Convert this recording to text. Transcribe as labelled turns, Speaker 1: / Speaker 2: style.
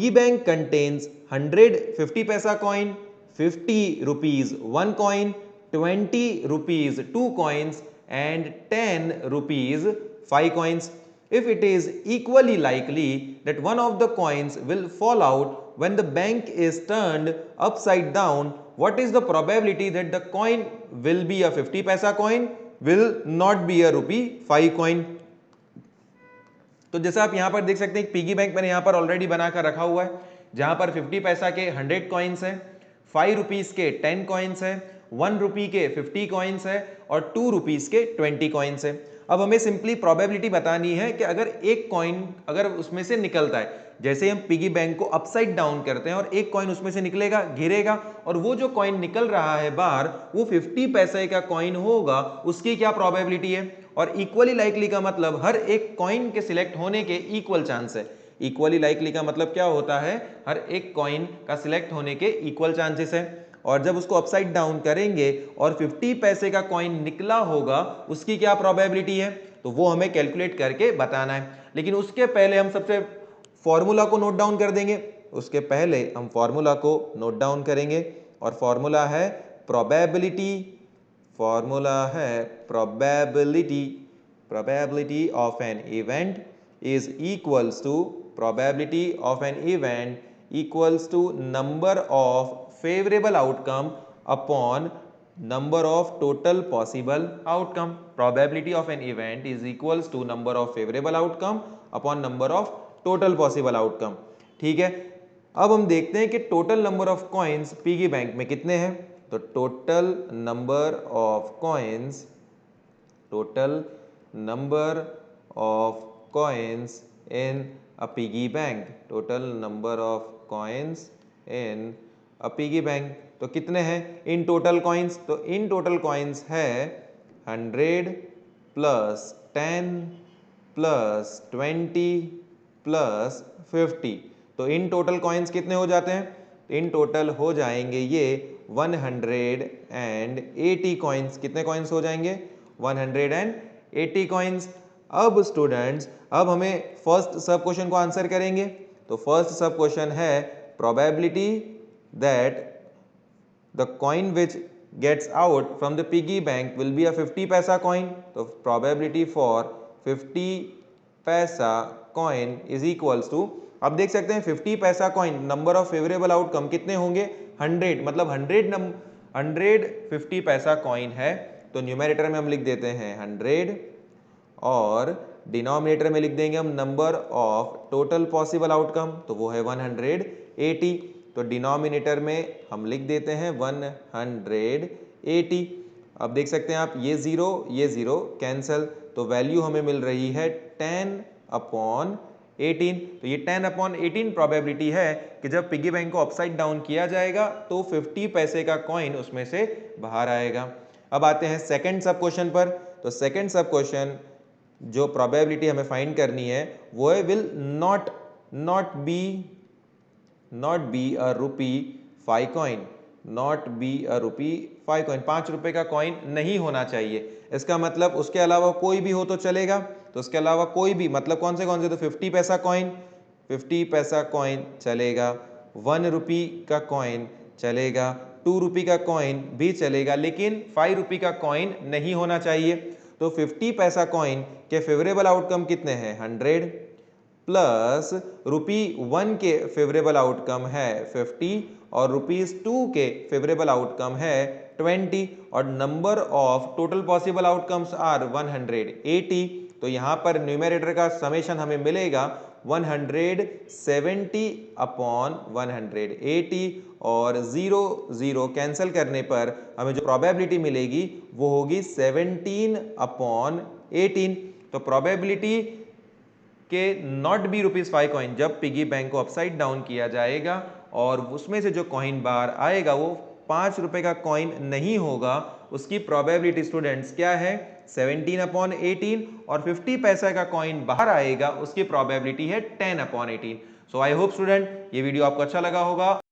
Speaker 1: piggy bank contains 100 50 paisa coin, 50 rupees 1 coin, 20 rupees 2 coins and 10 rupees 5 coins. If it is equally likely that one of the coins will fall out when the bank is turned upside down, what is the probability that the coin will be a 50 paisa coin, will not be a rupee 5 coin? तो जैसा आप यहां पर देख सकते हैं एक piggy bank मैंने यहां पर ऑलरेडी बनाकर रखा हुआ है, जहां पर 50 पैसा के 100 कॉइन्स है, 5 रुपीज के 10 कॉइन्स है, 1 रुपी के 50 कॉइन्स है और 2 रुपीज के 20 कॉइन्स है। अब हमें सिंपली प्रोबेबिलिटी बतानी है कि अगर एक कॉइन अगर उसमें से निकलता है, जैसे हम पिगी बैंक को अपसाइड डाउन करते हैं और एक कॉइन उसमें से निकलेगा, गिरेगा और वो जो कॉइन निकल रहा है बाहर वो 50 पैसे का कॉइन होगा, उसकी क्या प्रोबेबिलिटी है? और इक्वली लाइकली का मतलब हर एक कॉइन के सिलेक्ट होने के इक्वल चांस है। इक्वली लाइकली का मतलब क्या होता है? हर एक कॉइन का सिलेक्ट होने के इक्वल चांसेस है। और जब उसको अपसाइड डाउन करेंगे और 50 पैसे का कॉइन निकला होगा, उसकी क्या प्रोबेबिलिटी है? तो वो हमें कैलकुलेट करके बताना है। लेकिन उसके पहले हम सबसे फॉर्मूला को नोट डाउन कर देंगे। उसके पहले हम फॉर्मूला को नोट डाउन करेंगे और फॉर्मूला है प्रोबेबिलिटी। फॉर्मूला है probability of an event is equals to probability of an event equals to number of favorable outcome upon number of total possible outcome. Probability of an event is equals to number of favorable outcome upon number of total possible outcome. ठीक है, अब हम देखते हैं कि total number of coins piggy bank में कितने हैं। तो total number of coins coins in a piggy bank, total number of coins in a piggy bank, तो कितने हैं इन टोटल कॉइन्स? तो इन टोटल कॉइन्स है 100 प्लस 10 प्लस 20 प्लस 50। तो इन टोटल कॉइन्स कितने हो जाते हैं? इन टोटल हो जाएंगे ये 180 कॉइन्स। कितने कॉइन्स हो जाएंगे? 180 कॉइन्स। अब स्टूडेंट्स, अब हमें फर्स्ट सब क्वेश्चन को आंसर करेंगे। तो फर्स्ट सब क्वेश्चन है probability that the coin which gets out from the piggy bank will be a 50 paisa coin. तो probability for 50 paisa coin is equals to, अब देख सकते हैं 50 paisa coin number of favourable outcome कितने होंगे? 100, मतलब 100 50 पैसा कॉइन है। तो न्यूमरेटर में हम लिख देते हैं 100 और डिनोमिनेटर में लिख देंगे हम number of total possible outcome, तो वो है 180। तो डिनोमिनेटर में हम लिख देते हैं 180। अब देख सकते हैं आप ये जीरो कैंसल, तो वैल्यू हमें मिल रही है 10/18। तो ये 10/18 प्रोबेबिलिटी है कि जब पिगी बैंक को अपसाइड डाउन किया जाएगा तो 50 पैसे का कॉइन उसमें से बाहर आएगा। अब आते हैं सेकंड सब क्वेश्चन पर। तो सेकंड सब क्वेश्चन जो प्रोबेबिलिटी हमें फाइंड करनी है वो है will not be a rupee 5 coin, not be a rupee 5 coin, 5 रुपए का कॉइन नहीं होना चाहिए। इसका मतलब उसके अलावा कोई भी हो तो चलेगा। तो उसके अलावा कोई भी मतलब कौन से? तो 50 पैसा कॉइन, 50 पैसा कॉइन चलेगा, 1 रुपी का कॉइन चलेगा, 2 रुपी का कॉइन भी चलेगा, लेकिन 5 रुपी का कॉइन नहीं होना चाहिए। तो 50 पैसा कॉइन के फेवरेबल आउटकम कितने हैं? 100 प्लस ₹1 के फेवरेबल आउटकम है 50 और ₹2 के फेवरेबल आउटकम है 20 और number of total possible outcomes are 180। तो यहाँ पर न्यूमरेटर का समेशन हमें मिलेगा 170/180 और 0 कैंसिल करने पर हमें जो प्रोबेबिलिटी मिलेगी वो होगी 17/18। तो प्रोबेबिलिटी के नॉट बी ₹5 कॉइन, जब पिगी बैंक को अपसाइड डाउन किया जाएगा और उसमें से जो कॉइन बाहर आएगा वो 5 रुपए का कॉइन नहीं होगा, उसकी प्रोबेबिलिटी स्टूडेंट्स क्या है? 17/18 और 50 पैसा का कॉइन बाहर आएगा, उसकी प्रोबेबिलिटी है 10/18। सो आई होप स्टूडेंट ये वीडियो आपको अच्छा लगा होगा।